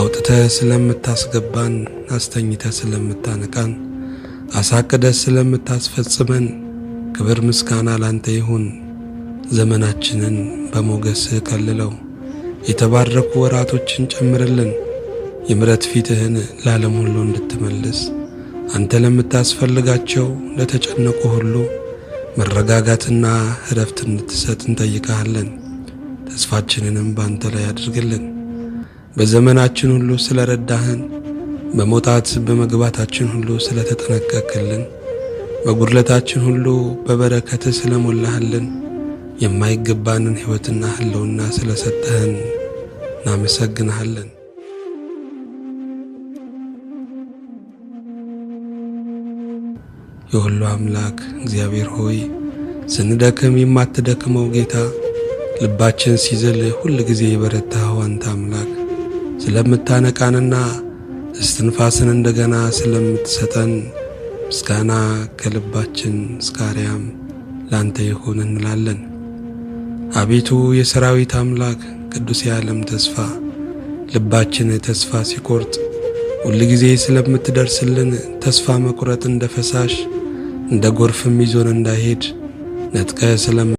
አውጥተህ ስለምታስገባን፣ አስተኝተህ ስለምታነቃን፣ አሳቅደህ ስለምታስፈጽመን ክብር ምስጋና ላንተ ይሁን። ዘመናችንን በሞገስህ ከልለው፣ የተባረኩ ወራቶችን ጨምርልን። የምሕረት ፊትህን ለዓለም ሁሉ እንድትመልስ አንተ ለምታስፈልጋቸው ለተጨነቁ ሁሉ መረጋጋትና እረፍት እንድትሰጥ እንጠይቅሃለን። ተስፋችንንም ባንተ ላይ አድርግልን። በዘመናችን ሁሉ ስለ ረዳህን፣ በመውጣት በመግባታችን ሁሉ ስለ ተጠነቀቅልን፣ በጉድለታችን ሁሉ በበረከትህ ስለ ሞላህልን፣ የማይገባንን ሕይወትና ህልውና ስለ ሰጠህን እናመሰግንሃለን። የሁሉ አምላክ እግዚአብሔር ሆይ ስንደክም የማትደክመው ጌታ፣ ልባችን ሲዝል ሁል ጊዜ የበረታኸው አንተ አምላክ ስለምታነቃንና እስትንፋስን እንደገና ስለምትሰጠን ምስጋና ከልባችን እስከ አርያም ላንተ ይሁን እንላለን። አቤቱ የሰራዊት አምላክ ቅዱስ የዓለም ተስፋ፣ ልባችን ተስፋ ሲቆርጥ ሁል ጊዜ ስለምትደርስልን ተስፋ መቁረጥ እንደ ፈሳሽ እንደ ጎርፍም ይዞን እንዳይሄድ ነጥቀህ